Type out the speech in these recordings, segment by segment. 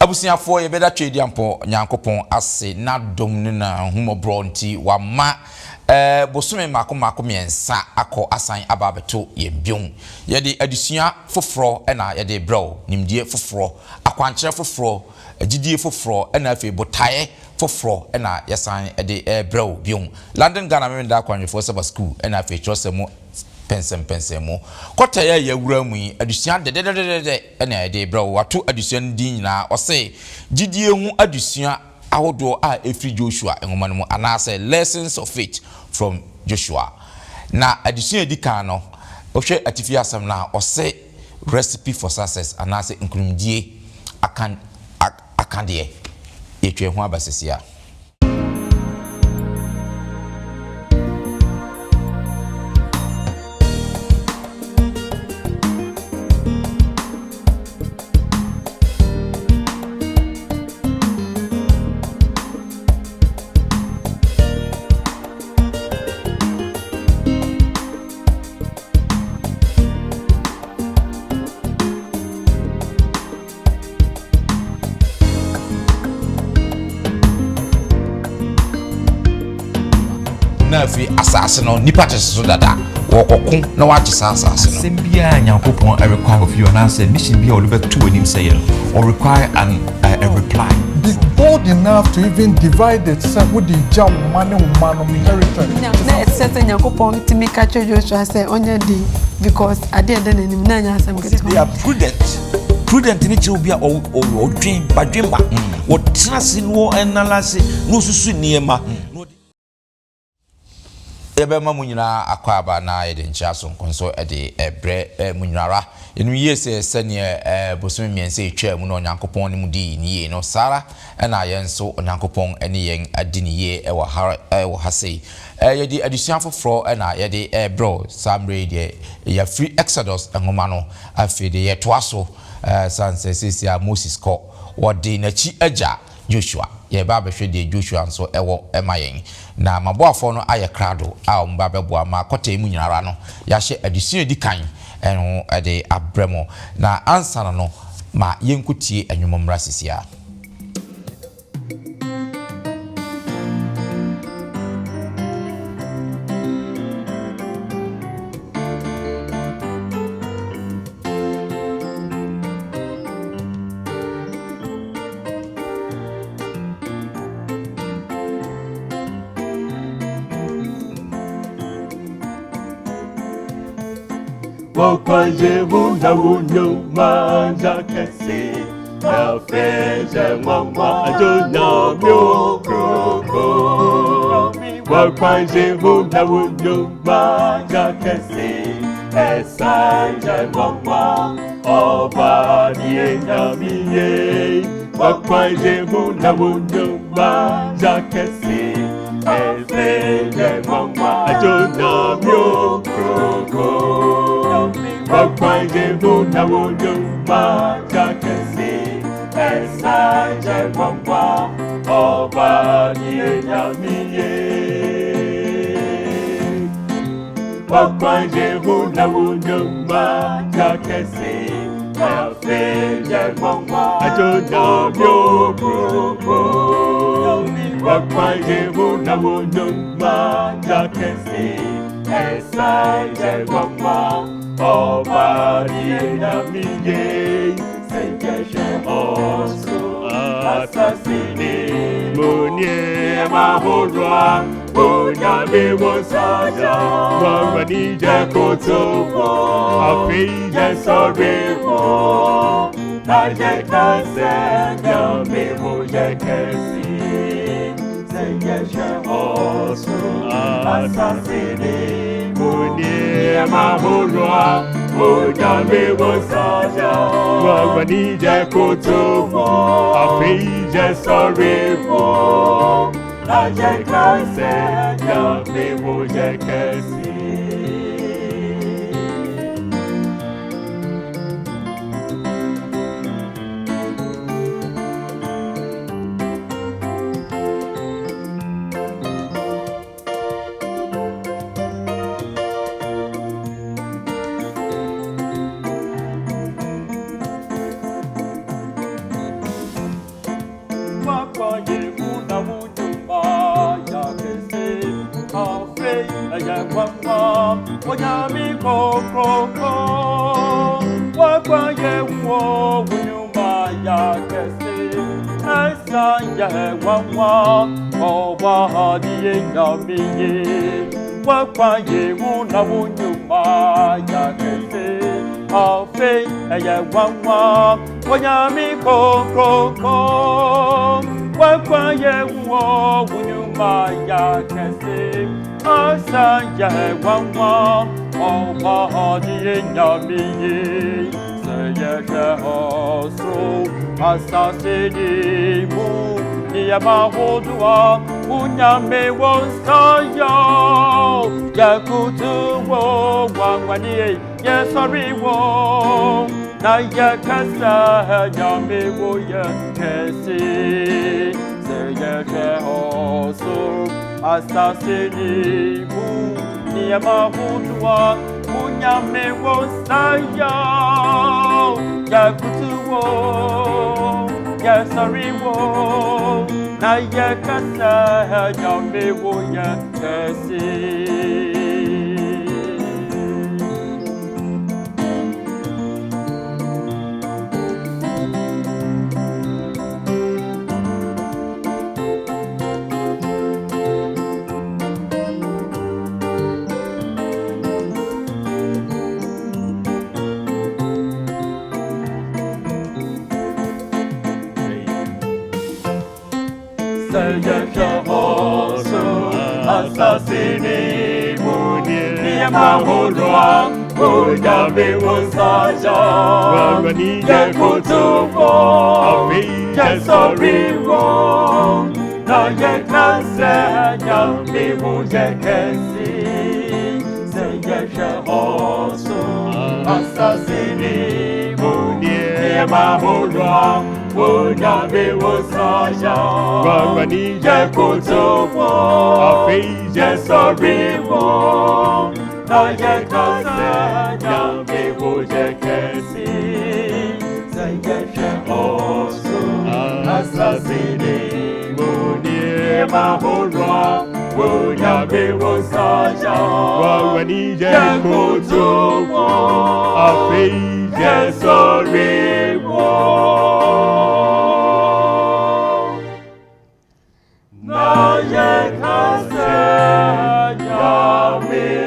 abusuafo ye beda twedi ampo nyankopon ase na dom ne na humobro nti wa ma bosume mako miensa akọ asan ababeto ye bion ye de adusua foforo na ye de bro nimdie foforo akwankyere foforo agidie foforo na afi botaye foforo na yesan de bro bion London Ghana me da akwanwefo Sabbath school na afi chosemu pensem mo kota ya wura mu adusua de na de bro wato adusua ndi nyina o se gidie hu adusua ahodo a efri Joshua enwoma no anase lessons of faith from Joshua na adusua edikan no ohwe atifi asem na o se recipe for success anase nkrumdie akande etwe hu abasesia na fi asase no nipa teso dada wokokun na wagisa asase no sembia nyankopon require of you na say mission bia oliver to anim say or require a reply. Be bold enough to even divide itself with the jam money inheritance. Na except nyankopon to make a Joshua say onye dey because at the end anim na nya asem keto. They are prudent ni che obi a odwen badwemba wo trase no enalase no susu niema ebe ma munyina akwaba na yede nchaso nkonso ede ebre munyinara enu yese sene bosome miense etwa mu no nyankopon ne mudi niye no sara na yenso nyankopon ene yen adiniye ewo hase yedi addition foforo na yede bro samre de ya free exodus ngoma no afide ye toaso sanse sisia Moses ko wodi na chi aja Joshua ye ba behwe de Joshua nso ewo emayen na maboafo no aye krado a omba beboa ma kota emu nyinara no ya hye adusua di kan eno ede abremo na ansana no ma yenkutie anwumomra sisia Wakwaje bunda wunyo manja kese na feje mama adona myo kroko Wakwaje bunda wunyo manja kese esanja mama oba niye nyamiye Wakwaje bunda wunyo manja kese esanje mama adona myo kroko Wakwaje bunda wunyo manja kese esanje mama oba niye nyamiye Wakwaje bunda wunyo manja kese afeje mama adona myo kroko Wakwaje bunda wunyo manja kese esanje mama Oba niya miye sengeshe osu asasini munye mahorwa munyame wosaja wanganije kotobo afeije sorebo naje kase nyame muje kesi sengeshe osu asasini munye mahorwa munyame wosaja wanganije kotobo afeije sorebo naje kase nyame muje kesi onyami kokoko wakwa yewo unyuma ya kese esa yewawa oba hadi nyamiye wakwa yewo na unyuma ya kese afe yewawa onyami kokoko wakwa yewo unyuma ya kese asa yewawa oba hadi nyamiye seye hoso asasini mu yamahodwa unyame wonsaya yakutu wo wangwani yesori wo na yakasa nyame wo yakesi seye hoso asasini mu yamahodwa unyame wonsaya yakutu wo yesori wo na yakasa nyame wo yakesi asasini muni yamahulwa unyame wonsaya wangwani yakutumo yesoriwo na yekase nyame mujekesi seyeshe hoso asasini muni yamahulwa unyame wonsaya wangwani yakutumo yesoriwo na yekase nyame mujekesi seyeshe hoso asasini muni mahulwa unyame wonsaya wangwani yakutumo yesoriwo na yekase nyame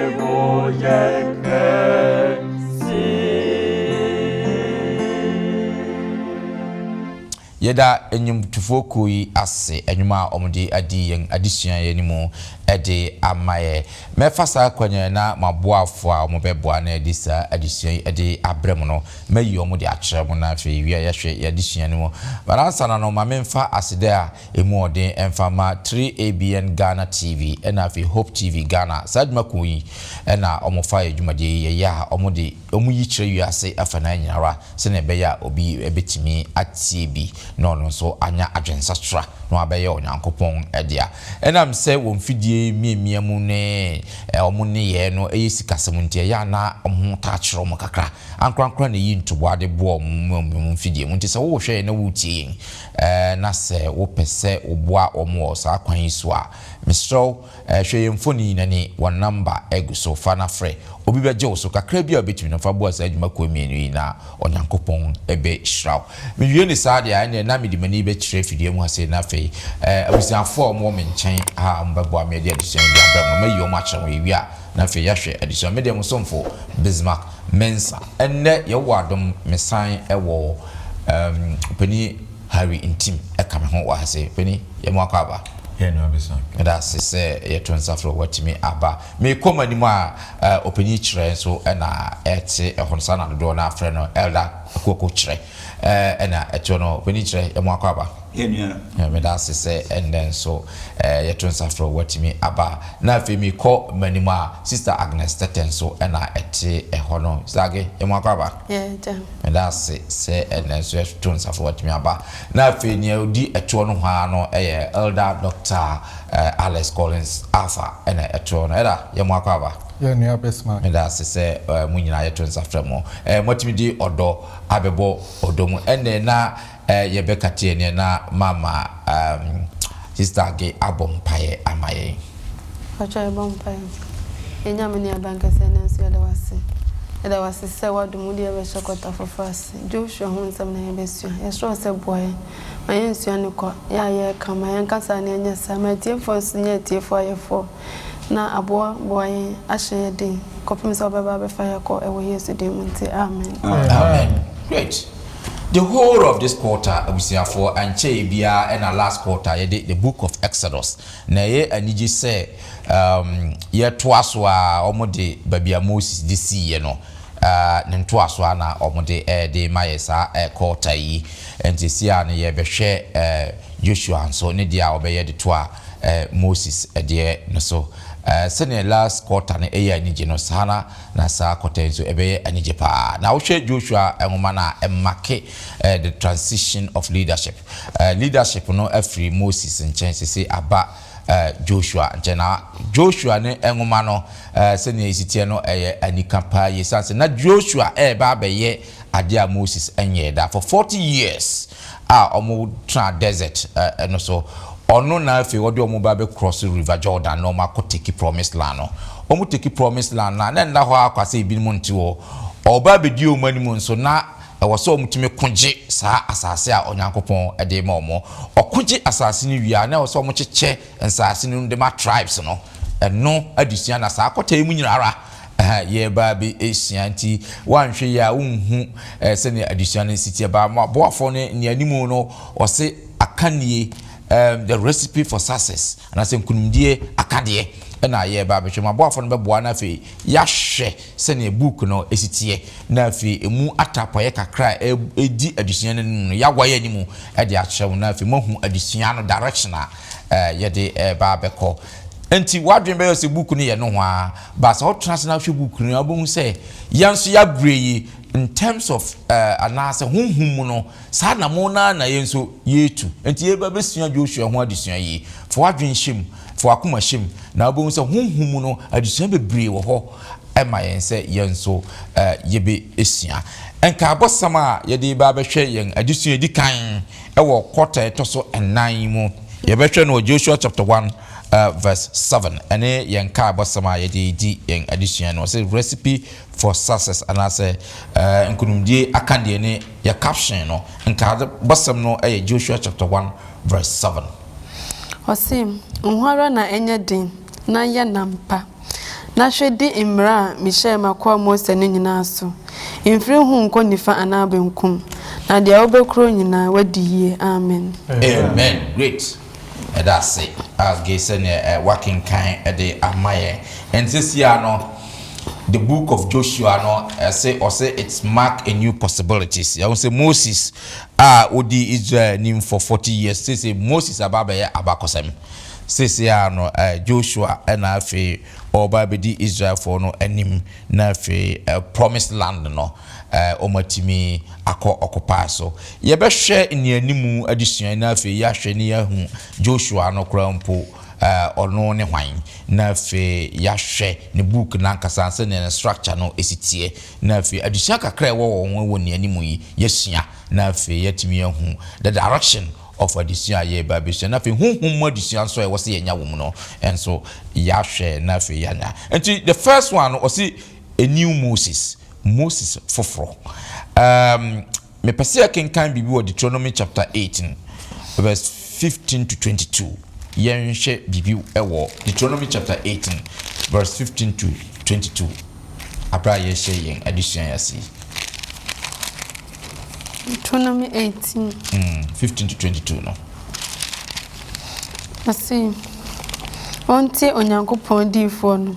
yeda enyum tufoko yi ase enwuma omde adi yen adisua ye mu ede amaye mefasa kwanya na maboafo a omobeboa na edisa adisua ede abrem no mayi omde akyere mu na fe wi yehwe yadisua ni mu balansa na no mamemfa asede a emu ode emfama 3ABN Ghana TV na fe Hope TV Ghana sadma kuyi na omofa edwumade ye ya omde omuyi kyere wi ase afana nyinara se na beya obi ebetimi atie bi no so anya adwensastra no abaye onyankopon edia enam se wo mfidie miemia mu ne omune ye no eyisikasem ntia ya na omho ta kyerɛ mo kakra ankrankra na yi ntobade bo mu mfidie mu ntise wo hwɛ na wutie na se wo pese oboa omo sa kwan yiso a misro hwɛ yemfoni na ni one number eguso fana frɛ obi beje wo so kakra bia obetimi no fa bo asa adwuma ko mienu yi na onyankopon ebe hraw miwie ni saade a na midi mani be kyerɛ fidie mu ase na fe abusiafo mo me nkyɛn a mbabo amede adisua bi abram mayi o ma kyerɛ wi a na fe yahwɛ adisua mede mo somfo Bismarck Mensa enne ye wadom mesan ewo pani Harry intim eka me ho wa ase pani ye mo akaba no abisa da se ye tonsafro watimi aba me komani mu a opani kyerɛ so na ete ehonsa na do na afrɛ no elder akoko kyerɛ na eto no opani kyerɛ ye mo akaba me da se and then so ye tonsafro watimi aba na fe me ko mani mu a sister Agnes Teten so na ete ehono sage ye mo akaba me da se and then so ye tonsafro watimi aba na fe ni odi eto no ha no elder Dr. Alex Collins Alpha and eto no era ye mo akaba ni abesma me da se munyina ye tonsafro mo motimi odo abebo odomu ene na ye bekati ene na mama sister ge abompaye amaye acha bompaye Enyamini abankasa na nso yɛda wase. Yɛda wase sɛ wadom de yɛbɛhyɛ kɔta fofase. Joshua ho nsɛm na yɛbɛsua. Yɛsrɛ sɛ boɛ. Ma yɛnsua ne kɔ. Yɛ kama yɛnkasa ne nyɛ sa. Ma tiefo nso nyɛ tiefo ayɛfo. Na aboa boy ahyɛ yɛden. Kɔpem sɛ ɔbɛba bɛfa yɛkɔ ɛwɔ Yesu din mu nti. Amen. Amen. Great. The whole of this quarter, abusiafo anche bia and our last quarter, the book of Exodus. Na ye aniji say ye toaswa omode babia Moses this year no. Ne toaswa na omode de mayesa quarter yi enti sia na ye behwe Joshua so ne dia obeye de toa Moses de no so sene last quarter na eya anije no sana na sa quarter so ebeye anije pa na wo hwe Joshua enwoma na emake the transition of leadership no afri Moses nchen sese aba Joshua nchena Joshua ne enwoma no sene esitie no eye anika pa yesanse na Joshua ba beye ade a Moses enye da for 40 years omo tra desert no so ono na afi wode omo ba be cross river Jordan no ma ko take promised land no omo take promised land na nda ho akwase bi mu nti wo oba be di omo animu nso na ewoso omo timi kunje sa asase a onyankopon ede ma omo okunje asase ni wia na ewoso omo cheche nsase ni de ma tribes no eno adusua na sa akota emu nyinara ye ba be esianti wanhwe ya unhu se ne adusua na sitie ba boafo ne animu no ose akanie the recipe for success and asem kunumdie akade na ye ba be hwema boafo no beboa na fe ya hwe se ne book no esitie na fe emu atapoye kakra edi adusua no ya waye animu e de ahyew na fe mahu adusua no direction ye de ba be ko enti wadwen be se book no ye no ho a ba so transnational hwe book no abohu se yanso ya breyi in terms of anase honhum no sa na mo na yenso yetu enti ye ba besua Joshua ho adesua yi fo adwen hyem fo akoma hyem na obo se honhum no adesua bebre wo ho ema yense yenso yebe esua enka abosama ye de ba behwe yen adesua di kan ewo quarter etoso enan mu ye behwe no Joshua chapter 1 verse 7 and yenka abosama ye de di yen adesua no say recipe for success and I say nkunumdie akande ne ya caption no nka bosam no Joshua chapter 1 verse 7 Osim nhwara na enye din na ye nampa na hwedi imra mishe makwa Mose no nyina so imfiri hu nko nifa anabenkum na de obekro nyina wadiye amen. Amen. Great. And that's it. As gay said, working kind at the amaye. And this year, no, the book of Joshua, no, say it's mark a new possibilities. I will say Moses, Odi Israel name for 40 years. Say Moses ababe abakosem. Say no, Joshua and afe oba bedi Israel for no enim na afe promised land no. Omatimi akọ occupy so ye be hwe ni animu adesua na afi ya hwe ni ahu Joshua no krampo ono ne hwan na afi ya hwe ni book na nkasa se ne structure no esitie na afi adesua kakra wo ni animu yi yesua na afi yatimi ahu the direction of adesua ye ba be na afi hunhum adesua so e wo se yenya wo mu no enso ya hwe na afi yanya enti the first one osi a new Moses foforo me pese akenkan bibi wo Deuteronomy chapter 18 verse 15 to 22 yenhwe bibi ewo Deuteronomy chapter 18 verse 15 to 22 abra ye hye yen addition yasi Deuteronomy 18 15 to 22 no asi onti onyankopon difo no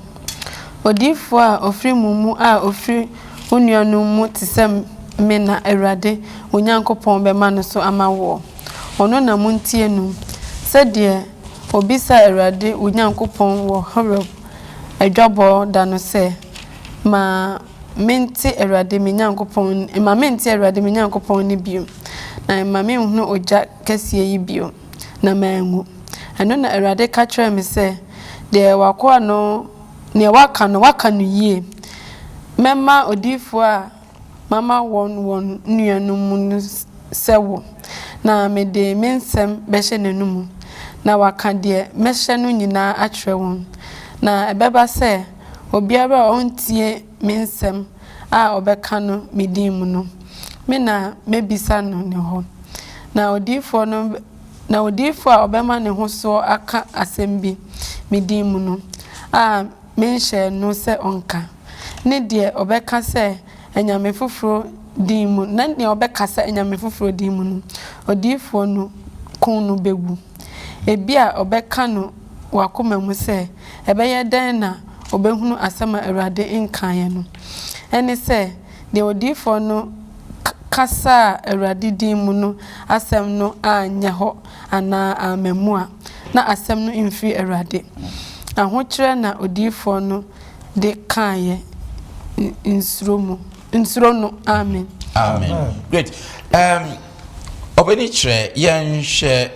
odifo a ofri mumu a ofri unuanu mu tisem me na Awurade onyankopon be ma no so amawo ono na muntie nu sede obisa Awurade onyankopon wo Horeb adwabo da no se ma menti Awurade me nyankopon ni bio na ma me hu oja kase yi bio na mangu ano na Awurade ka kire me se de wakwa no ne waka no yie mema odifo a mama won nuanu mu sewo na me de mensem behye nanumu na waka de mehye no nyina atwere won na ebeba se obiara ontie mensem a obeka no medim no me na mebisa no ne ho na odifo no na odifo a obema ne ho so aka asem bi medim no a menhye no se onka ne de obeka se anyame foforo dimu na ne obeka se anyame foforo dimu no odifo no kun no bewu ebi a obeka no wakoma mu se ebeye den na obehunu asema Awurade nkan no ene se de odifo no kasa Awurade dimu no asem no anya ho ana amemua na asem no mfi Awurade ahokyere na odifo no de kaye insuro no amen. Great. Obeni tre yen share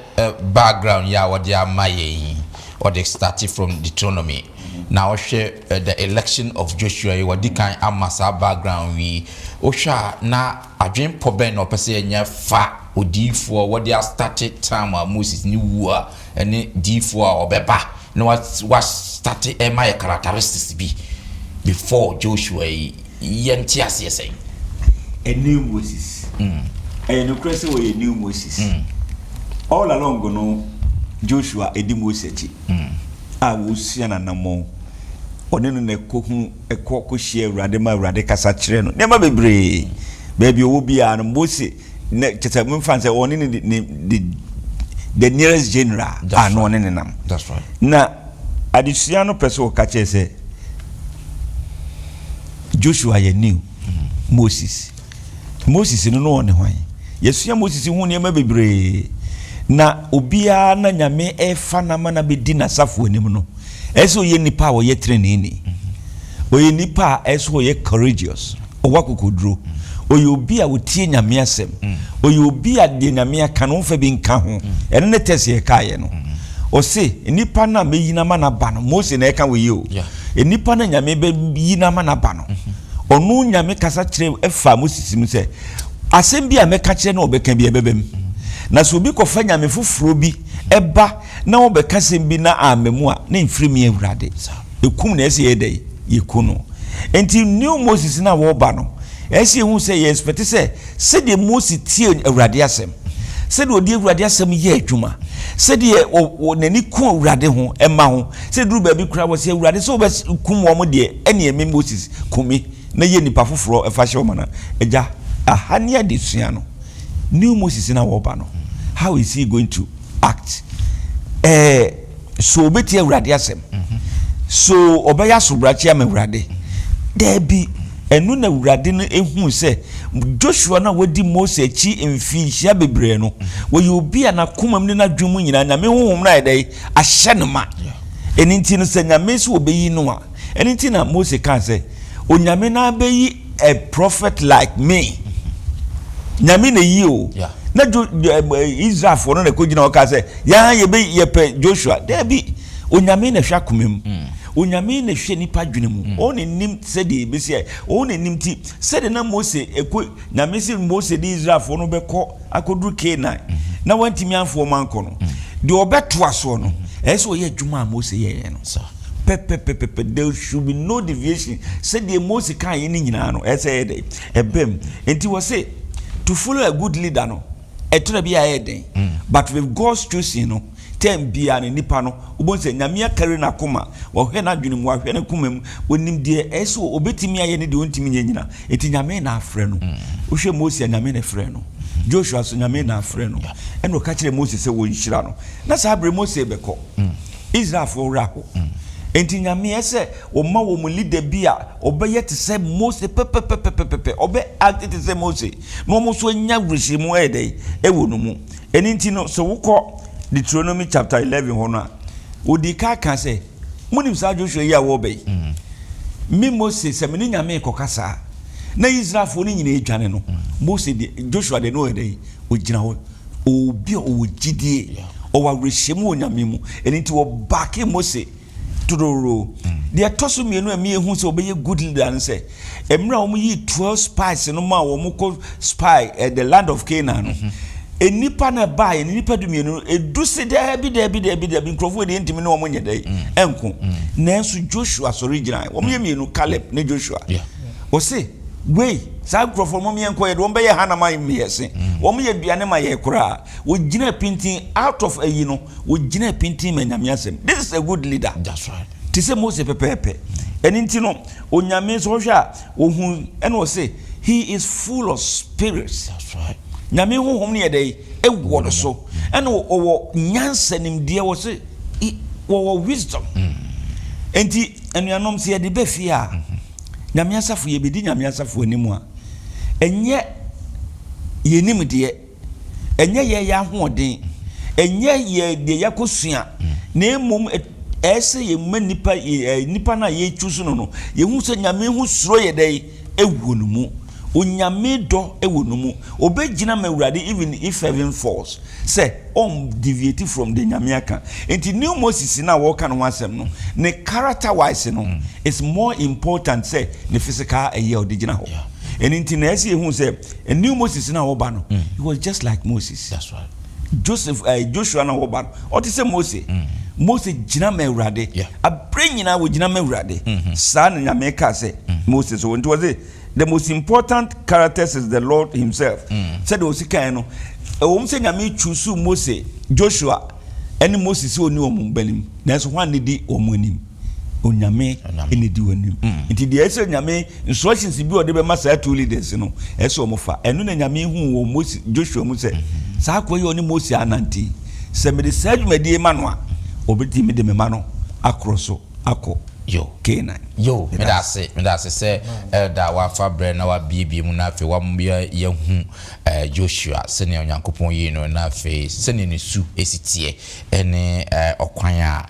background ya what ya maye or they started from Deuteronomy. Now share the election of Joshua what the kind amasa background we osha na adwen poben no pese nya fa odifo what they started time Moses ni wua ene difo obeba no what started my characteristics be before Joshua yenti ase say a new Moses and no crazy way a new Moses all along no Joshua edi Moses a wo sia na namo one no na kohu ekoko hie Awurade ma Awurade kasa kire no nema bebre baby owo bia no Moses ne cheta mun fan say one the nearest general no one nenam that's right na adisua no person ka kire say Joshua ye new Moses no one hwan yesua Moses hu ne ma bebre na obia na nyame efa na mana bedi na safo anim no eso ye nipa wo ye training ni oye nipa eso ye courageous owakokodro oye obi a wotie nyame asem oye obi a de nyame aka no fa bi nka ho ene ne tese ye kae no o se nipa na meyina mana ba no Mose na eka wo ye o nipa na nyame be yina mana ba no onu nyame kasa kire efa Moses mu se asem bi a meka kire na obeka bi ebebem na so bi kofa nyame foforo bi eba na obeka sem bi na amemu a na mfirimi Awurade ekum na ese yedai yekuno enti new Moses na wo ba no ese hu se ye expect se de Moses tie Awurade asem se de odi Awurade asem ye adwuma se de nani ku Awurade ho ema ho se duru ba bi kura wo se Awurade se obe kum wo mo de ene eme Moses kumi na ye nipa foforo efa hye wo mana eja ahania de sua no new Moses na wo ba no how is he going to act so obeti Awurade asem so obeya so brachi am Awurade there be enu na Awurade no ehun se Joshua na wadi Moses chi mfi hia bebre no wo ye obi ana komam ni na dwum nyina nyame honhom na edai ahye no ma eninti no se nyame so obeyi no a eninti na Moses kan se onyame na abeyi a prophet like me nyame na yi o na Israel for no na kogina o ka se ya ye pe Joshua there be onyame na hwa komam onyame na hwe nipa dwene mu oni nim se de be se oni nim ti se de na Mose eko na me se Mose de Israel for no be ko akoduru Canaan na wantimi anfo manko no de obeto aso no eso ye adwuma Mose ye no pepe there should be no deviation se de Mose kan ye ni nyina no ese ye de ebem enti wo se to follow a good leader no etona bi aye den but with God's choosing no tem bia ne nipa no ubonse nyame akare na koma wo hwe na dwene mu ahwe na komam wonim de eso obetimi aye ne de ontimi nyina eti nyame na afre no wo hwe Moses nyame na afre no Joshua so nyame na afre no eno ka kire Moses se wo nhira no na sa abre Moses beko Israel for raho enti nyame ese wo ma wo mu leader bia obeye te se Moses pepe obe act te se Moses no mo so nya wresimu edai ewo no mu enti no so wukọ Deuteronomy chapter 11 hono odika kan se munim sa Joshua ya wo be mi Moses se me nyame kokasa na Israel fo ni nyina edwane no Moses de Joshua de no edai ogina ho obi o gidie o wa wresimu onyame mu enti wo back Moses turoro de atoso mienu emi ehun se obeye good leader and say emra wo yi 12 spies no ma wo ko spy at the land of Canaan enipa na ba enipa du mienu edusi da bi nkrofo de ntimi na omo nyedai enko nanso Joshua original wo me mienu Caleb ne Joshua wo se wey sa nkrofo mo me enko ye de wo be ye hanama yese wo me ye duane ma ye kura wo gina pintin out of a no wo gina pintin ma nyame asem. This is a good leader. That's right. Tise Moses pepepe eni ntino onyame so hwa ohun ene wo se he is full of spirits. That's right. Nyame honhom ne yedai ewo do so ene wo nyansa nimde wo se wo wisdom. Enti enuanom se yede be fia nyame asafo ye bedi nyame asafo animu a enye ye nimde enye ye ya hoden enye ye de yakosua na emom ese ye nipa na ye chusu no ye hu se nyame hu suro yedai ewo no mu onyame do ewo no mu obegina mawurade even if heaven falls say deviate from the nyame aka. Enti new Moses na wo kan ho asem no ne character wise no is more important say the physical eye odigina ho. Enti na ese hu say a new Moses na wo ba no he was just like Moses. That's right. Joshua na wo ba no o te say Moses jina mawurade abre nyina wo jina mawurade sa na nyame ka say Moses so enti was it the most important characters is the Lord himself. Said Osika no say nyame choose Moses, Joshua, and Moses oni omum banim. Nanso hwan ne di omonim. Onyame ene di onim. Nti de ese nyame instructions bi ode be masa two leaders no. Ese omofa. Eno na nyame hu wo Moses Joshua mu se. Sa akoye oni Moses ananti. Se me de sadwumadi ma no a obeti me de me ma no akroso akọ Canaan. Me da se say da wa fa bre na wa bibi mu na fe wa ye hu Joshua se ne Onyankopon yi no na fe se ne ne su esitie ene okwan a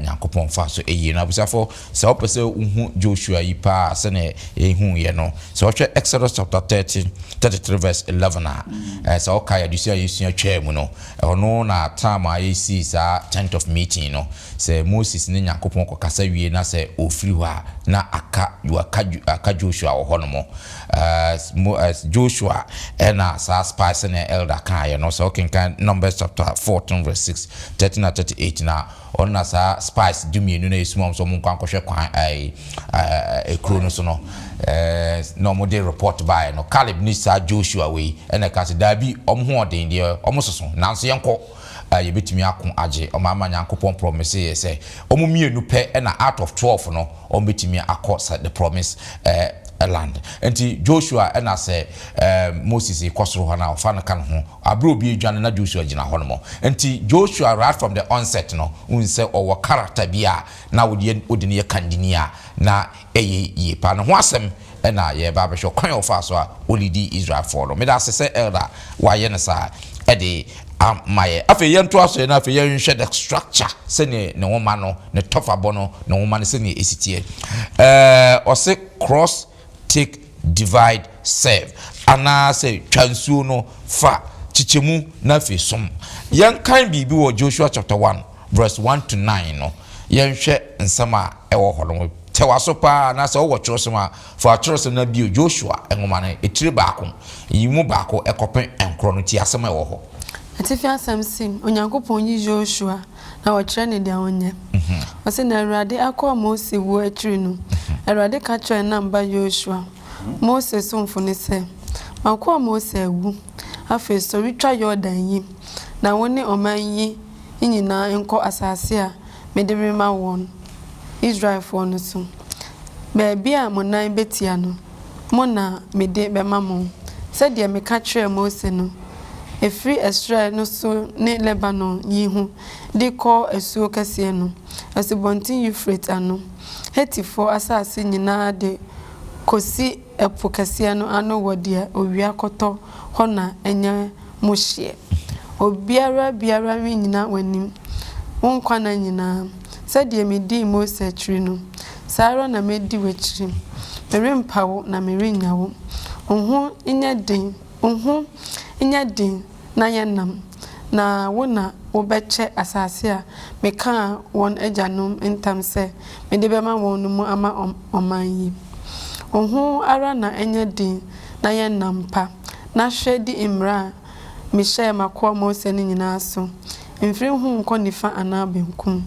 Nyankopon fa so eyi na busafo se opese hu Joshua yi pa se ne hu ye no se otwe Exodus chapter 33 verse 11 se okaya dusia yesu atwa mu no ono na time a yesi sa tent of meeting no se Moses ne Nyankopon ko kasa wie na se ofiri na aka Joshua ohonomo Joshua ena sa spice na elder kan ye no so kan Numbers chapter 14 verse 6 13 na 38 na onna sa spice dumienu na esumom so monkwan kohwe kwan ekro no so no no mo dey report by no Caleb ni sa Joshua we ena ka se da bi omhoden de omososo nanso yenko ye betimi akon age o mama Nyankopon promise ye say omo mienu pe na out of 12 no o betimi akọ the promise land. Enti Joshua ena say Moses ikosoro ho na ofa na kan ho abro bi edwane na Joshua gina ho no mo. Enti Joshua right from the onset no unse owo character bia na wodi ne kandinia na ye pa no ho asem ena ye ba be hwe kwan ofa so a olidi Israel for no me da say elder wa ye ne sa ede maye afi yento aso na afi yenhwe the structure se ne woma no ne tofa bono ne woma ne se ne esitie ose cross take divide serve ana se twansuo no fa chichemu na afi som yan kan bibi wo Joshua chapter 1 verse 1 to 9 no yenhwe nsama ewo hono tewaso pa na se wo chorosoma for chorosoma na bio Joshua enwoma ne etire baako yimu baako ekopen enkro no ti asema ewo ho Atifia Samson Onyankopon yi Joshua na wokyere ne dia onye. Ose na Awurade akọ Moses wo atiri no. Awurade ka kyerɛ na mba Joshua. Moses somfo ne sɛ makọ Moses awu. Afi so ritwa Jordan yi. Na wone oman yi nyina nkɔ asase a mede rema won. Israel for no so. Baabi a monan betia no. Mo na mede bema mo. Sɛ de me ka kyerɛ Moses no. Efri Israel no so ne Lebanon yi hu de ko asuo kase no asibontin Euphrates ano hetifo asase nyina de kosi epo kase no ano wode owia koto hona enya mohye biara mi nyina wanim wonkwa na nyina sɛdeɛ medi Moses tiri no saaro na medi wachiri merempawo na merenyawo onhu inya din na yenam na wona wobeche asase a meka won ajanom entam se mede bema won mu ama omanyi onhu ara na enya din na yenam pa na hwedi imra Michelle Makwa Mose ni nyina so. Mfiri hu nko nifa anabenkum.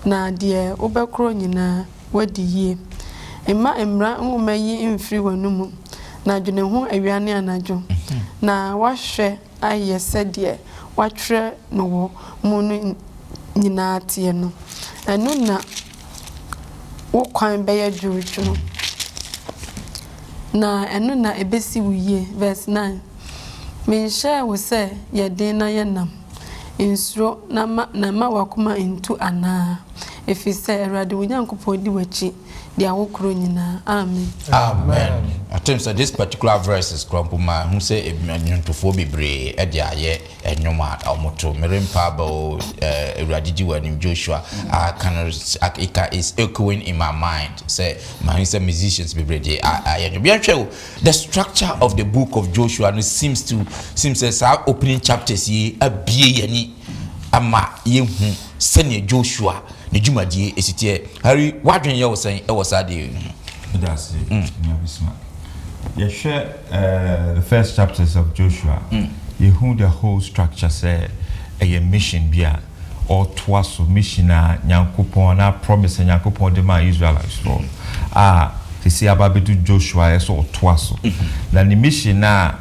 Na de obekro nyina wadi yie. Emma emra nwoma yi mfiri wanumu. Na dwene hu awiane anajo. Na wahwe ayese de watwre no wo mu nyina tie no. Enu na wo kwan beye dwuwuno. Na enu na ebesi wuye verse 9. Menshare wo se ye den na ye nam. Insuro na ma wakoma into ana. Efise Erade Onyankopon di wachi dia wokro nyina. Amen. Amen. I think so this particular verse is Krampuma who say enyuntofo bebre e dia ye enyoma omoto merempa ba Erade di wanim Joshua is echoing in my mind. Say my musicians bebre dey the structure of the book of Joshua no seems as our opening chapters ye abie yani ama yehu sene Joshua ne dwumadie esitie Harry wadwen ye wo sen e wo sade that's it. You share the first chapters of Joshua. You who the whole structure say a mission bia or twice mission Nyankopon na promise Nyankopon de man Israelites for to see about Joshua so twice. Then the mission na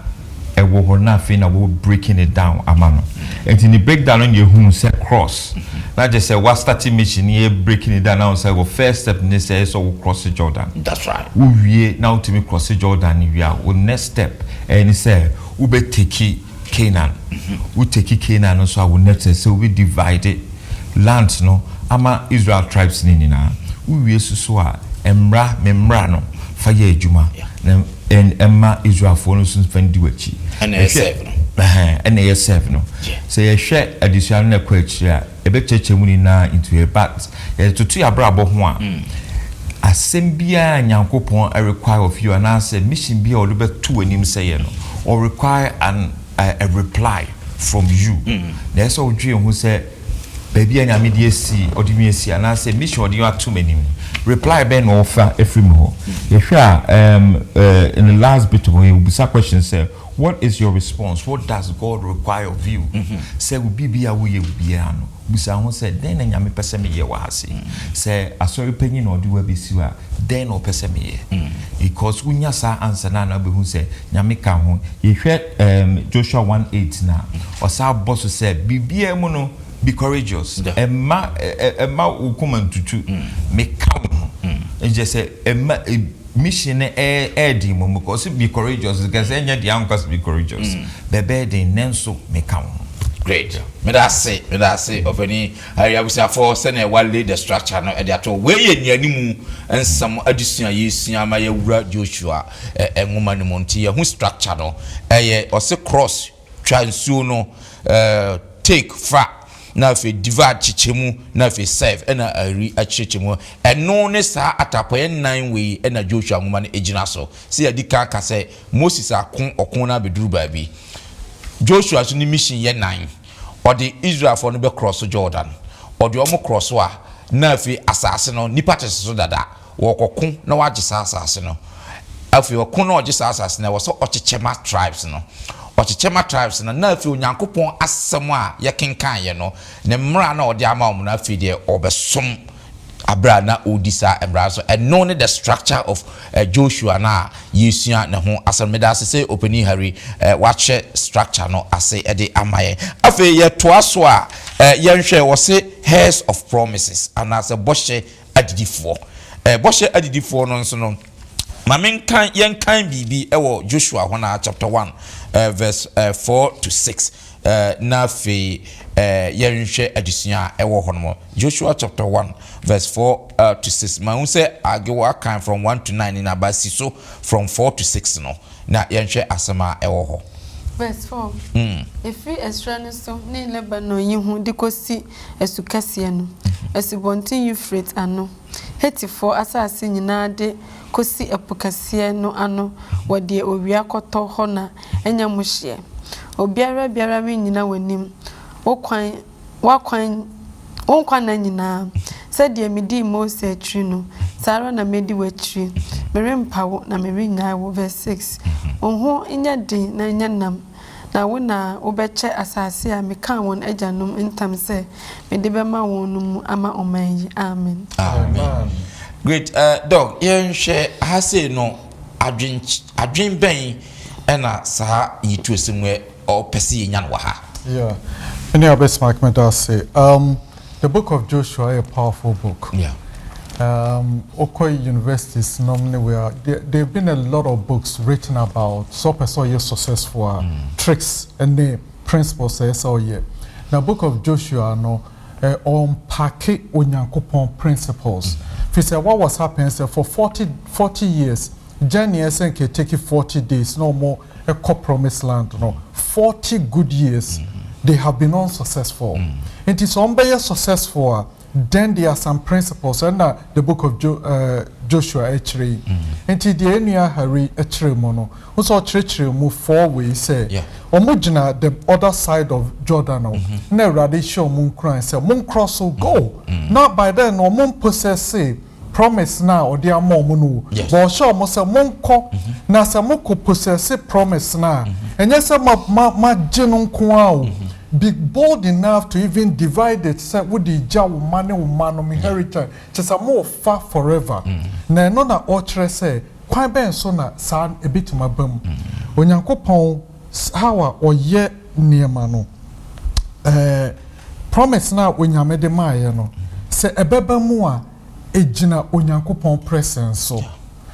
e wo na fi na we breaking it down amano. And in the breakdown on your who say cross. Not just say what starting mission here breaking it down now say well first step in say so we cross the Jordan. That's right. We now to me cross the Jordan we are next step and he say we be take Canaan. We take Canaan so I will next say we divide land no ama Israel tribes ni na. We so a memra no fire adwuma and Emma Israel for no sun fendi wachi. And A7. And A7 no. So you share additional question ebe cheche muni na into a but to your brabo ho a asembia Nyankopon require of you and answer mission be or be to anim say no or require a reply from you. That's all dream who say baby and media see or the see and answer mission or you are too many reply ben offer every more. If you are in the last bit of the question say what is your response? What does God require of you? Say we be we no. Bisa ho say then na nyame pese me ye wa hase. Say asori panyin no do we be siwa then no pese me ye. Because unya sa answer na be hu say nyame ka ho. Ye hwe Joshua 1:8 na. Osa boss say bibia mu no be courageous. Emma ukuma tutu me ka ho. And just say emma mission di mo because be courageous because enya di am be courageous. Bebe de nenso me ka ho. Great. Me that say of any area we say for send a one lay the structure no e dey ato we ye nianimu ensam adusua yesia ma ye wura Joshua enwoma ne monti ye hu structure no ye ose cross transuo no take fa na fe divide chichemu na fe serve na ari achichemu eno ne sa atapoye 9 we na Joshua nwoma ne ejina so se adika ka say Moses okon na beduru ba bi Joshua so ni mission ye 9 or the Israel for no be cross Jordan or the omo cross wa na fi asase no nipa teso dada wo kokon na wa gisa asase no afi okon na o gisa asase na wo so ochechema tribes no ochechema tribes na fi Onyankopon asem a ye kenkan ye no ne mra na o de ama om na fi de obesom abra na odisa emra so eno ne the structure of Joshua na yesua ne ho asameda say opening Harry watch structure no ase e de amaye afa ye toaso a yenhwe wo se heirs of promises and as a boshe adidifo no nso no mamenkan yenkan bibi ewo Joshua ho na chapter 1 verse 4 to 6 na fe yenhwe adisua ewo ho no Joshua chapter 1 verse 4 to 6 ma un say agewa kan from 1 to 9 in abasi so from 4 to 6 no na yenhwe asema ewo ho verse 4 Every Israel so ne Lebanon yi hu dikosi esukase no esibontin Euphrates ano hetifo asase nyina de kosi epokase no ano wode owia koto ho na enya muhye obiara mi nyina wanim wakwan na nyina said medi Mose atri no sara na medi watri merempawo na merenyaa wo verse 6 onho nya din na nya nam na wo na obeche asase a meka won agyanom ntam se me de bema won mu ama oman. Amen. Amen. Great. Dog, yen share hase no adwen ben ena sa yitu semwe o pese nyan wa ha. Yeah. Any best Mark say the book of Joshua is a powerful book. Yeah. Okoye universities normally there've been a lot of books written about so person you successful tricks and the principles so yeah. The book of Joshua no unpack onyankopon principles. If you say what was happening say for 40 years journey can take 40 days no more a promised land no 40 good years they have been unsuccessful. It is unbear successful. Then there are some principles under the book of Joshua actually. And the area Harry actually mono. Also church move forward say. Omujina the other side of Jordan. Ne radisho moon cry say moon cross will go. Not by then or moon possess say promise now or dear monu. But sure must say moon ko na sa moko possess promise now. And yes ma genum kwao. Be bold enough to even divide it. Say, would the jaw money woman inheritance? Just a more far forever. Na no na otre say, kwa ben so na san a bit my bum. Onyankopon how or ye near mano. Promise now when you made the maya no. Say a beba mua ejina onyankopon presence so.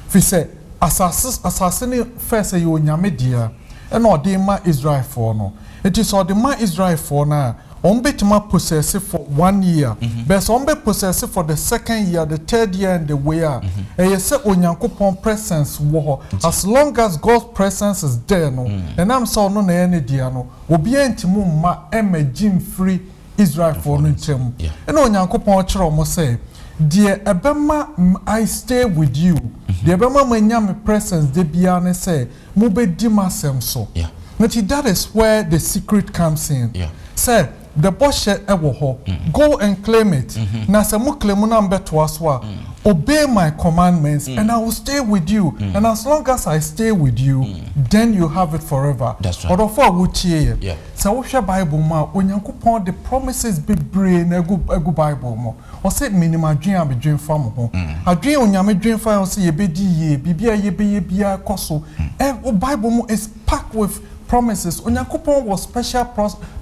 Fi say assassin first say you onyamedia. And all the ma Israel for no. It is all the man Israel for now. On betima possess for 1 year. But on be possess for the second year, the third year, and the way. And you say onyankopon presence war. As long as God's presence is there, no. And I'm so no any dia no. Obi entimu ma jim free Israel for no term. And onyankopon chro mo say, dear ebema I stay with you. Dear ebema me presence de biane say, mo be di masem so. That is where the secret comes in. Say, the boss go and claim it. Na se mu claim na mbeto aswa. Obey my commandments and I will stay with you. And as long as I stay with you, then you have it forever. That's right. Odofo awuchie. So wo hwe Bible ma onyankopon the promises be brain egu Bible mo. O say minimum adwen abedwen fam ho. Adwen onyame dwen fam o say ye bedi ye bibia ye be ye bia koso. Bible mo is packed with promises. Onyankopon was special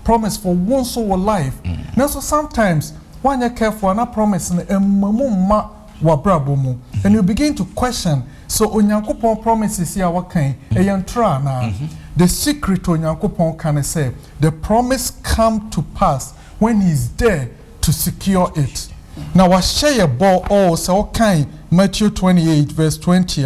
promise for one soul life. Now so sometimes when you're careful and promise and you begin to question. So Onyankopon promises here what kind the secret Onyankopon can say the promise come to pass when he's there to secure it. Now I share a ball also okay Matthew 28 verse 20.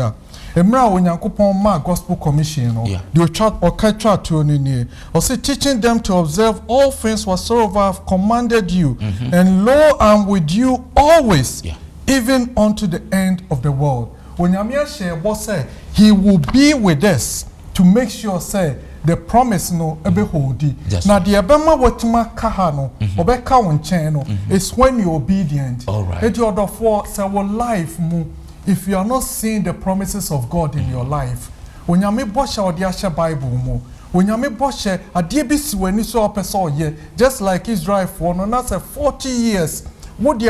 Emra onyankopon ma gospel commission no the church or catch to ni or say teaching them to observe all things whatsoever I have commanded you and lo I am with you always even unto the end of the world. Onyame share boss say he will be with us to make sure say the promise no ebe holdi. Now the ebema watima kaha no obeka wonchen no is when you're obedient. All right. It order for say our life mu. If you are not seeing the promises of God in your life, when you make bosha or the Bible mo, when you make bosha a DBC when you saw a person just like Israel for no that's 40 years. What the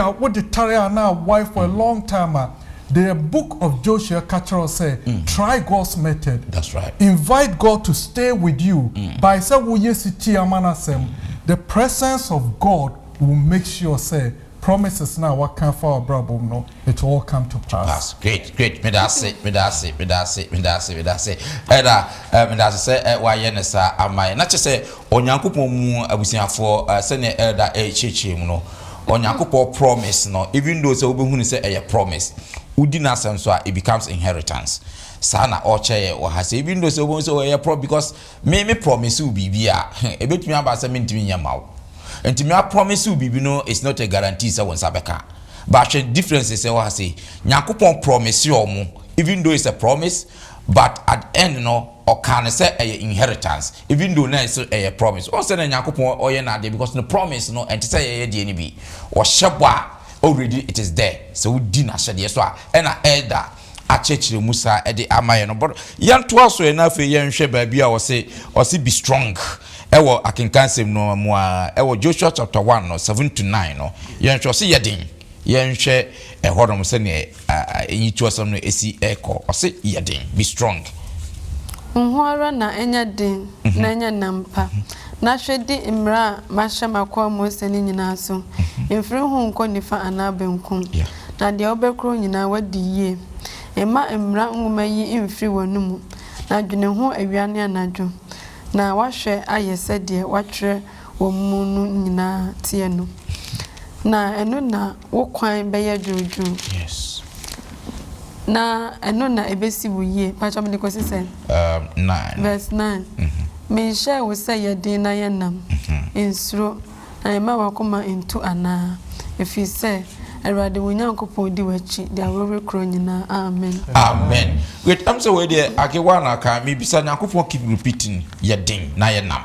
Taria now wife for a long time. The book of Joshua Catcher say, try God's method. That's right. Invite God to stay with you. By say the presence of God will make sure say promises now what can for our brother no it will all come to pass. Great. Me that say. Eda say why yenesa amai. Not just say onyankopon mu abusiafo sene elder cheche mu no. Onyankopon promise no even though say obehu say a promise. Udi na asem so it becomes inheritance. Sana oche or has even though say obehu say a promise because me promise you bibia. Ebetumi aba say mentimi nyamawo. And to me, I promise you, no, it's not a guarantee. So when Sabeka, but the difference is, I say, Nyakupon promise you, even though it's a promise, but at the end, no, or can I say a inheritance, even though it's a promise. Or say Nyakupon or yenade because the promise, no, and to say a DNB or Shabwa already it is there. So we didn't share the and I elder achechire musa ede amaye no but yanto aso e na fe yenhwe baabi a wose be strong ewo akenkansem no mu a ewo Joshua chapter 1 no 7 to 9 no yenhwe se yedin yenhwe ehodom se ne yitu asam no esi eko ose yedin be strong nhwara na enya din na enya nampa na hwedi imra mahye makwa Mose ni nyina so emfiri hu nko nifa anabenkum na de obekro nyina wadi yie ema imra nwoma yi emfiri wanumu na dwene ho awiane anadwo na wahwe ayese de watwere wo munu nyina tie no na eno na wo kwan beye dwodwo yes na eno na ebesi wuye pacha me ko sisen 9 verse 9 me share we say yedin na yenam insuro na ema wakoma into ana if you say Erade wonyankopon di wachi dia wore kro nyina amen amen wait am say we there akewa na ka me bisa nyankopon keep repeating yedin na yenam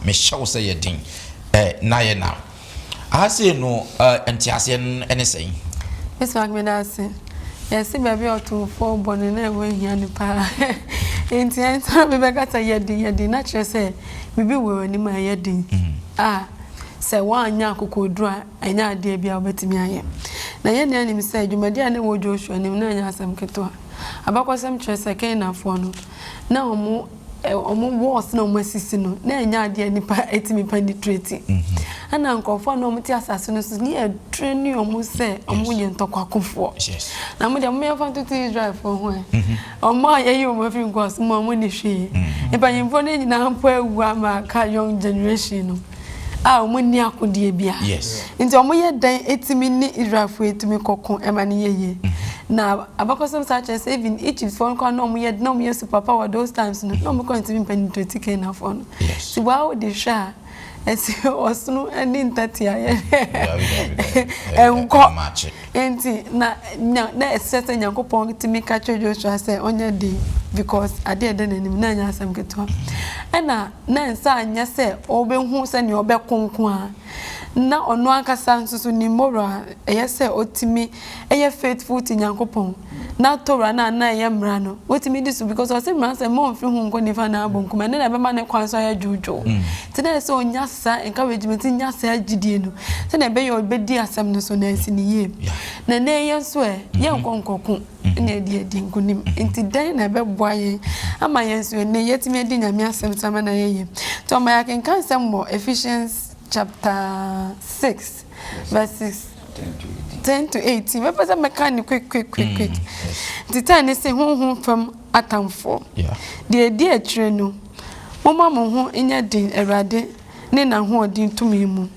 me share say yedin na yenam I say no entiasian anything yes mag me da say yes baby otu for bonu na we hia ni pa entiasa me be kata yedin na kire say bibi we ni ma yedin se wanya akokodura anya ade bia obetimi aye na ye ne anim se dwumadi ane wo Joshua nim na anya asem keto abakosem kire se ken na fo no na omo wos na omo asisi no na anya ade nipa etimi penetrate ana nkofo na omo ti asase no so ni e train omo se omo ye ntokwakonfo na mo de mo ye fan to Israel for ho omo ye yi omo fi nkos mo omo ni hwe e panyimfo na nyina mpo awu ama ka young generation no omuni akodie bia nti omoye dan etimi ni Israelfo etimi kokon emane yeye na abakosem such as even Egypt for nko na omoye na omoye super power those times no omo ko etimi penetrate ken na for no si wow de sha esi osunu eni ntati aye enko enti na esese nyankopon etimi ka Joshua say onye dey because ade na nim na nya asem keto na nsa anya se obehu se ne obekonkon a na ono akasa nsusu ni mora eyese otimi eye faithful ti nyankopon na tora na yemra no otimi disu because o se mra se mo mfiri hu nko ni fa na abonkum na be ma ne kwanso ya juju ti na se onya sa encouragement nya sa agidie no se na be ye obedi asem no so na asi ni ye na yenso ye nkonkokun na edi nkunim enti dan na be boaye ama yenso ne yetimi edi nyame asem sama na ye to ma ya kan kan sem mo Ephesians chapter 6 verses 10 to 18 we pasa mechanic quick the time say hu from atamfo the idea tire no moma mo ho enya din Erade ne na ho odin tumi mu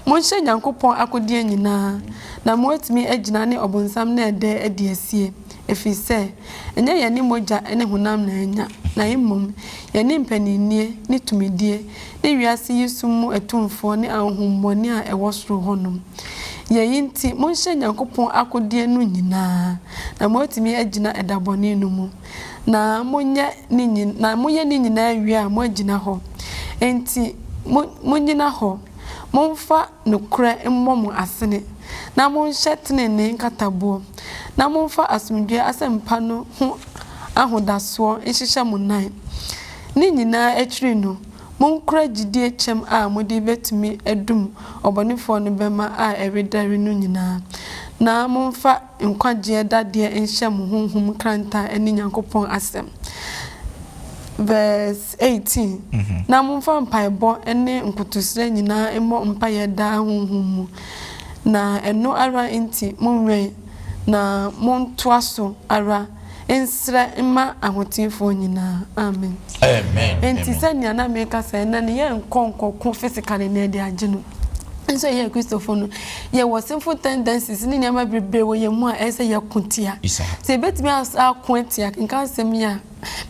mo hye nyankopon akodie nyina na mo atimi agina ne obonsam na ede asie efise enya ye ni moja ene hunam na enya na imom ye ni mpaninie ni tumidie ni wiase yisumu etumfo ni ahumoni a ewosoro honom ye yinti mo hye nyankopon akodie no nyina na mo atimi agina edabone no mu na monye ni nyina awie a mo agina ho enti mo nyina ho momfa nokra mmom asene na mo hye tenene nkatabo na momfa asumdwe asempa no ho ahodaso ehihye mo nan ni nyina atwiri no monkra gidie chem a mode betumi edum obonefo no bema a eredare no nyina na momfa nkwaje dade enhye mo honhom kranta eni nyankopon asem verse 18 na momfa mpaebo ene nkutusire nyina emo mpaye da honhom na eno ara enti monwe na montoaso ara ensra ma ahotinfo nyina amen enti sanya na meka say na ne ye nkonkoko physically na de ageno nso ye Christopher no ye was sinful tendencies ni nyama bebre wo ye mu a ese ye kuntia se betimi akontia nka asem ya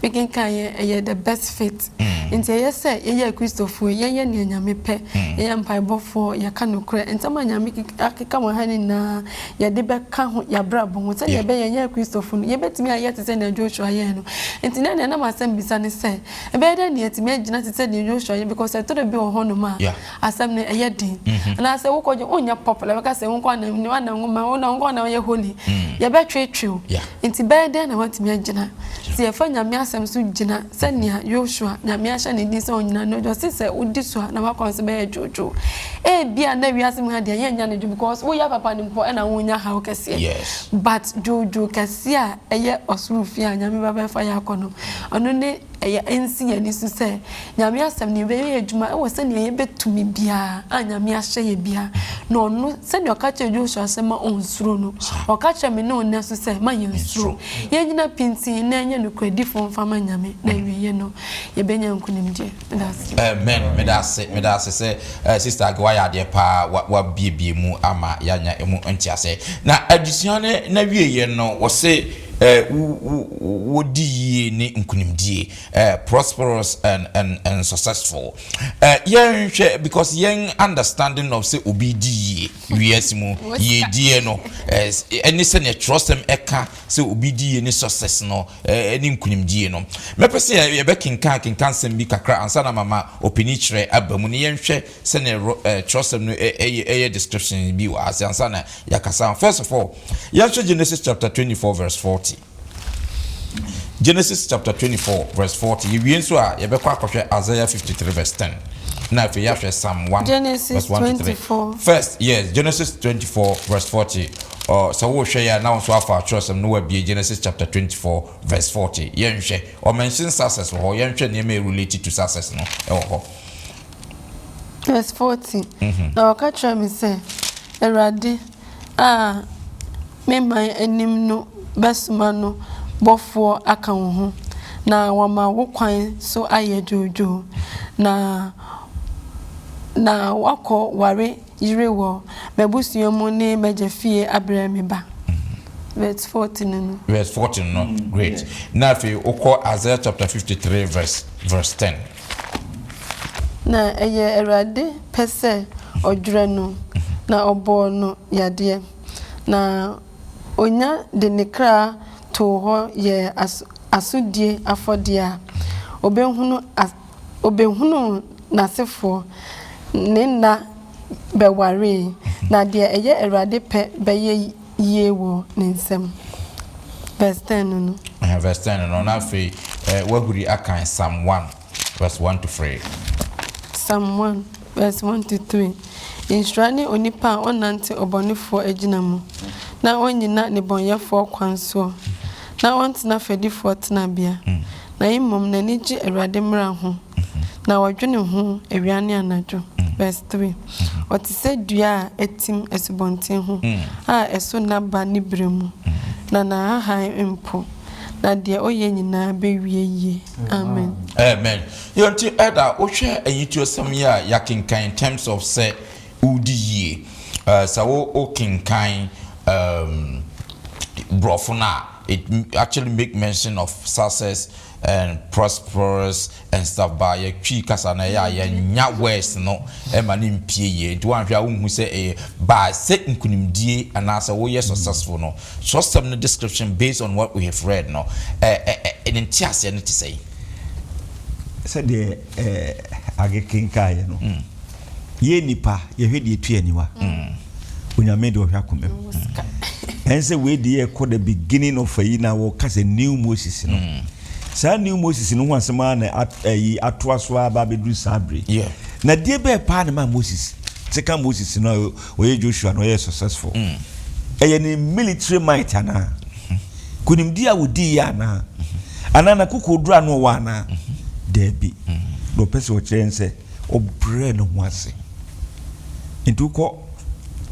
making can the best fit. Nti ye say ye Christopher ye ne nyame pe ye mpaebɔ for ye ka no kra ntama nyame akeka mo hani na ye de be ka ho ya brabo ho say ye be ye Christopher ye betimi aye te say na Joshua ye no nti na na masem bisa ne say e be de ne yetimi agina te say na Joshua ye because e to de be ho no ma asem ne ye din na say wo ko je onya popular because say wo ko na ni wana ngo na ye holy ye be twetwe nti be de na watimi agina ti ye fa nyame asem so gina say ne Joshua nyame asha ne din say onyina no just say odi so na wa kon se be jojo e bia na wiase mu ha de ye nya ne jo because wo ya papa ne mpo e na wo nya ha wo kese but jojo kese a eye osurufi a nyame baba fa ya kono ono ne eye ensi ya ni so say nyame asem ne be ye adwuma e wo se ne ye betumi bia a nyame ahye ye bia no ono se ne okache jojo asem ma onsuro no okache me no ne so say ma ye nsuro ye nyina pinti na nya no kredifo mfa ma nyame na wiye no ye benya nkunimdie amen me da se sister Agwaya de pa wa bie mu ama yanya emu ntiase na adisuane na wiye no wo se wodi ni nkunimdie prosperous and successful yen hwe because yen understanding of say obidi wiasimu ye die no any se ne trust them eka say obidi ni success no any nkunimdie no mepese ye be kinkan sem bi kakra ansa na mama opini kire abamu ne yen hwe se ne trust them no description bi wa ansa na yakasa first of all yen hwe Genesis chapter 24 verse 40. Genesis chapter 24 verse 40. You begin so you be kwa Isaiah 53 verse 10. Now if you have Psalm 1 Genesis verse 1 to 3. First, yes, Genesis 24 verse 40. So we share now so far trust them no be Genesis chapter 24 verse 40. Yen share or mention success or yen share name related to success no. Verse 40. Now catch me say Erade me my enim no besuma no bofo aka wo ho na wama wo kwan so aye jojo na wako ware yire wo mebusuo mu ne megefie abrami ba. Verse 14 no. Verse 14 no. Great. Now if you call Isaiah chapter 53 verse 10. Na eye Erade pese odwre no na obo no yade na onya de nekra to ho ye asudie afodia obehunu nasefo nena beware na de eye Erade pe beye yewo ninsem. Verse 10 no. Verse 10 no na fe wahuri akan Psalm 1 verse 1 to 3. Psalm 1 verse 1 to 3. Instrani onipa onante obonifo aginamu na onyina ne bonyefo kwanso na ontena fedifo tena bia na imom na niji Erade mra ho na wodwene ho awiane anajo. Verse 3. Otise dua etim esubonten ho a eso naba ni bremu na han empo na de oye nyina bewie. Amen. Amen. Yonti eda o hwe ayitu asem ya yakinkan in terms of say udiye so o kinkan brofuna it actually make mention of success and prosperous and stuff by a tree kasa na ya nya west no e ma ni mpie ye do anhwa wo hu say by set nkunimdie and as wo ye successful no so some description based on what we have read no in entiase no to say de agekinka ye no ye nipa ye hwede etu aniwa onyame de ohwa komem ense we de ye ko the beginning of yi na wo kase new Moses no sa new Moses no ho asema na atoa so aba bedu sabre na de be pa na ma Moses seka Moses no oye Joshua no ye successful eye ni military might ana kunimdi a wodi ya na anana kukodura no wa na debi do pese o chense obre no ho ase ntuko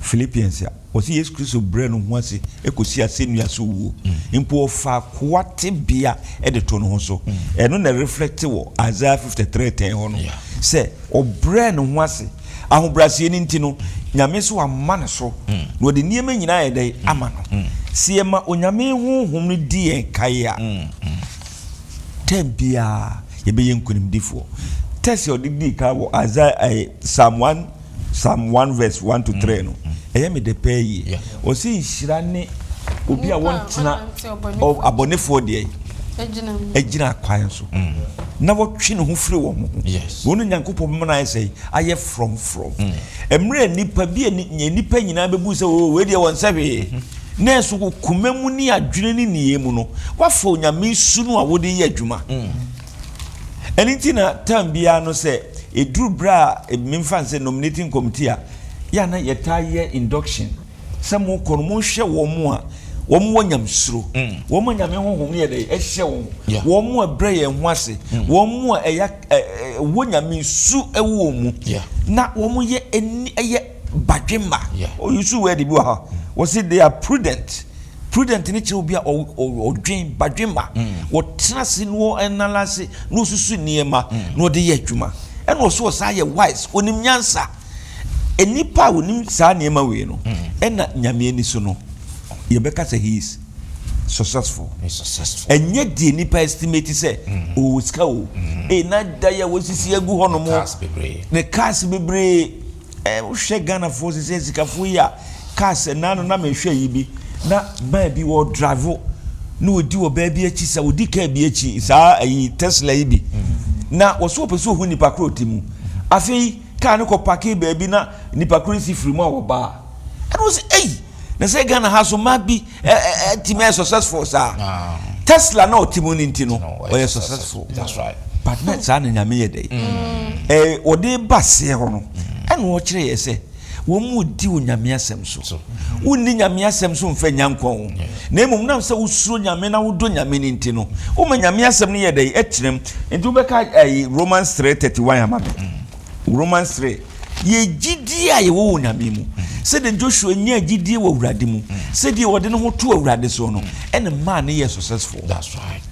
Philippians ya osi Yesu Kristo bre no ho ase ekosi asenu so wo mpo ofa kwate bia e de to no ho so eno na reflect wo Isaiah 53:10 ho no se obre no ho ase ahobrase ni ntino nyame so amma ne so no de niema nyina ye dai ama no siema onyame honhom no di en kai a Tempia, ye be yen kunim difo. Test your digdi ka wo Isaiah Psalm 1 verse 1 to 3 no. Eye me de pay yi. O si nhira ne obi a won tena of abonefo de ejina kwan so. Na wo twe ne ho firi wo mo. Yes. Wo no Nyankopɔn mo na say aye from. Emre nipa bi nipa nyina bebu se o we de won sabe. Na so kumemu ni adwene ni niye mu no. Wa fa onyame sunu a wo de ye adwuma. Anything na tambia no say eduru bra memfa say nominating committee a ya na yeta ye induction samo kono hwe wo mu a wo mu wanyam suro wo mu nyame honhom ye de ehye wo mu abre ye ho ase wo mu eya wo nyame su ewo mu na wo mu ye eye badwema o yusu we de bi ha wo say they are prudent ni che obi a odwen badwema wo trase no analyze no susu niema no de ye adwuma and also say wise onim nyansa enipa onim sa niema we no na nyame ani so no ye beka say he is successful. Enye di nipa estimate say o ska o na da ya wosisi agu ho no mo ne cars bebre wo hwe Ghana forces say sikafo ya cars na no na me hwe yi bi na baby wo drive no odi wo baby achi sa odi ka bi achi sa ayi Tesla yi bi na wo so peso hu nipa kro timu afei ka ne ko park baby na nipa kro si free mo wo ba and was na say Ghana has so ma bi team successful sa Tesla na otimu ni ntino o successful. That's right. But na sa na nyame ye dey odi base ho no and wo kire ye say wo mu di onyame asem so wonni nyame asem so mfa nyankon na emum na se usuro nyame na wodo nyame ni ntino wo ma nyame asem ne ye dey ekirem nti wo beka Romans 3:31 amame Romans 3 ye gidi a ye wo nyame mu se de Joshua nya gidi wo awurade mu se de wode ne ho to awurade so no ene man ye successful. That's right.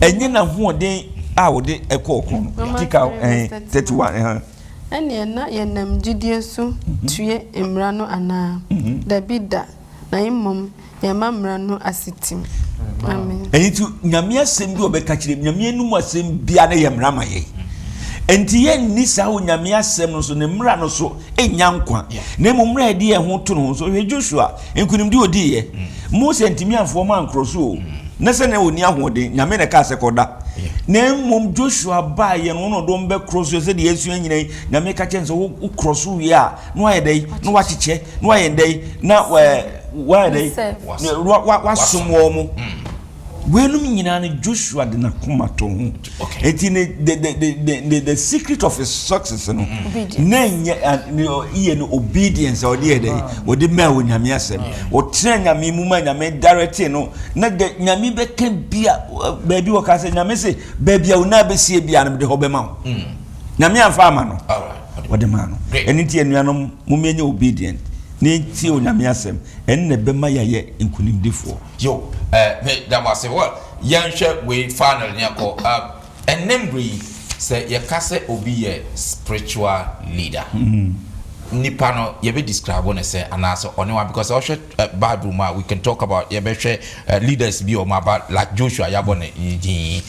Enye na ho de a wode ekọ tika 31 ene na yenam gidie so tue emra no ana Davida na imom yema mra no asitim. Amen. Eni tu nyame asem bi obeka kire nyame enum asem bia na yemra maye enti ye ni sa wo nyame asem no so ne mra no so enya nkwa na emumra edi ye ho to no so hwe Joshua enkunim di odi ye Mose ntimi afo ma nkroso na se na oni ahode nyame ne ka se koda na emum Joshua ba ye no no do mbe kroso se de yesu anyina nyame ka chen so wo kroso wi a no aye dai no wa chiche no aye dai na wa dai wa sumo mu wenum nyina na Joshua de na komato ho eti ne the secret of his success no na ye no obedience or the day o de ma nyame asem o tren nyame mu ma nyame direct no na de nyame be kan bia baabi wo ka se nyame se baabi a una be sie bia no de ho be ma nyame amfa ama no o de ma no eni ti enuanom mu menye obedient ni ti o nyame asem en ne be ma ye nkunimdifo yo me that was well yanhwe we final ne ko enembri say ye kase obi ye spiritual leader nipa no ye be describe one say anaso onewa because also Bible ma we can talk about ye be leaders bi o ma about like Joshua yabone ye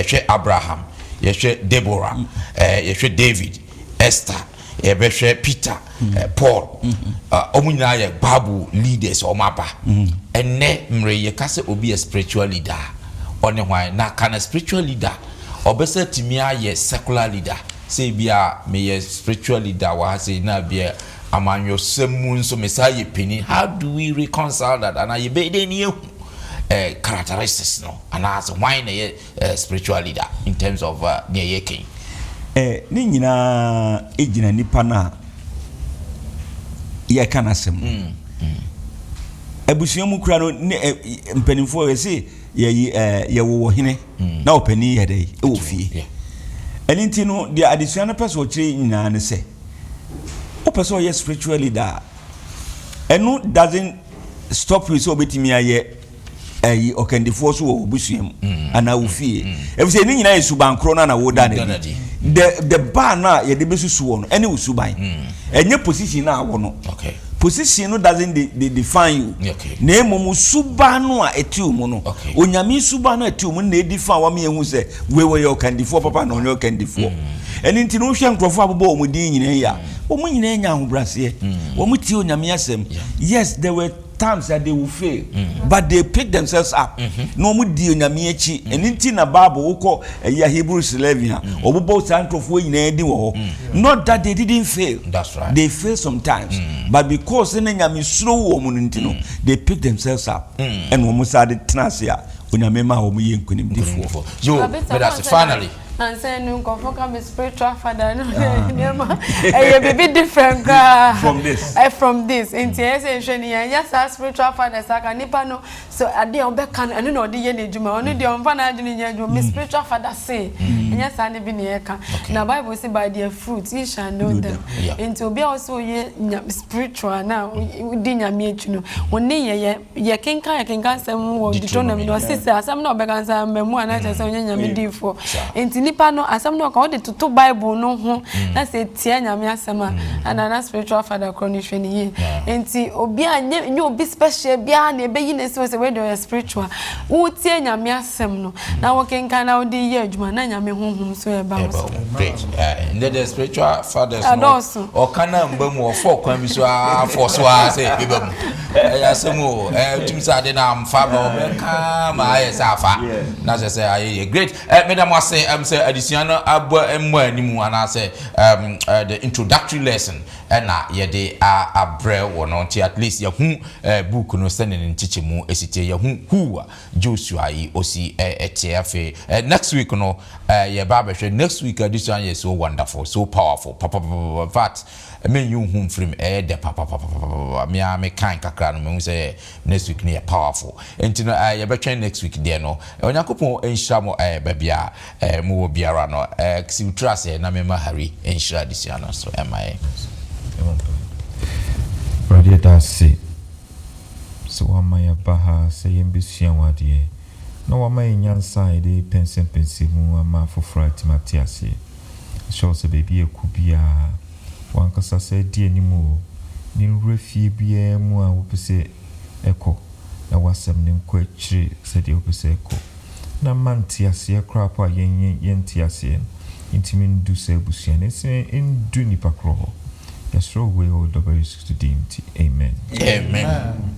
hwe Abraham ye hwe Deborah ye hwe David Esther ye be hwe Peter Paul omunyina ye Bible leaders o ma ba enne mre ye kase obi a spiritual leader one hwan na kana spiritual leader obese timia ye secular leader say bia me ye spiritual leader wa say na bia amanyo semu nso mesaye peni. How do we reconcile that and ye be dey characteristics no and as why na ye spiritual leader in terms of near ye king ni nyina ejina nipa na ye kana sem abusuamu kura no mpanimfo we say ye wo hene na opani ye dey e wo fie eninti no de adesua person okire nyina ne se o person ye spiritual leader enu doesn't stop you so betimi aye okandifo so wo busuam ana wo fie e say ni nyina ye subankro na wo da the bar na ye de besusu wo no ene wo suban enye position na wo no position no doesn't define you. Okay. Na emu suba no a eti umu no. Okay. Onyame suba no eti umu na define wa me ehu se we your candifo papa na onyo candifo. Eni nti no hwe nkrofo abobo omu din nyina ya. Omu nyina nya ahobrase. Omu ti onyame asem. Yes, there were times that they will fail, but they pick themselves up. No mu di onyame achi. Eni nti na Bible woko ya Hebrews 11 obobo sankrofo nyina di wo. Not that they didn't fail. That's right. They fail sometimes, but because onyame slow omu nti no, they pick themselves up. And omu sa de tenase onyame ma omu ye nkunimdifo. Yo, but that's finally. And say no come a spiritual father no a bit different from this in yes as spiritual father saka nipa no so ade on be kan eno no de ye na djuma ono de on fa na adwene nya djuma spiritual father say yes ani bi na eka na Bible say by their fruits you shall know them into obi also ye spiritual na di nya me echu no oni ye kenkan sem wo Deuteronomy no say asam na obe kan sam memu ana che say onye nya me di fo into nipa no asam no ka o de to Bible no ho na say tie nya me asam na spiritual father chronishwe ni ye enti obi anya obi special bia na ebe yi na say we do spiritual wo tie nya me asam no na wo kenkan na wo de ye adwuma na nya me honhom so e ba so great the spiritual fathers no o kana mbam wo for kwan bi so for so say bibam ya samu tumi sa de na amfa ba o ka ma ya sa fa na say aye great madam was say additional abo emu animu ana say the introductory lesson na ye de abre wono ti at least ya hu book no sending ntiche mu esite ya hu who Joshua yi osi etiafe next week no ye ba be next week this one is so wonderful so powerful papa fat me you hum from de papa me kan kakra no me say next week ne powerful entino ye be twen next week there no onyankopon enhira mo babia mo wo biara no si trust na me ma hari enhira this year no so am I Brother Dasi so wamaya baha say yembisia wadie no wamaya nyansa ide pense mu ama fofra timatiase show se baby ekubia wankasa se die nimu ni refie bia mu a wopese eko na wasem ne nko akire se de wopese eko na mantiase krapa yentiase intimi ndu se busia ne se ndu nipa kro. Yes, we all the very 60. Amen. Amen.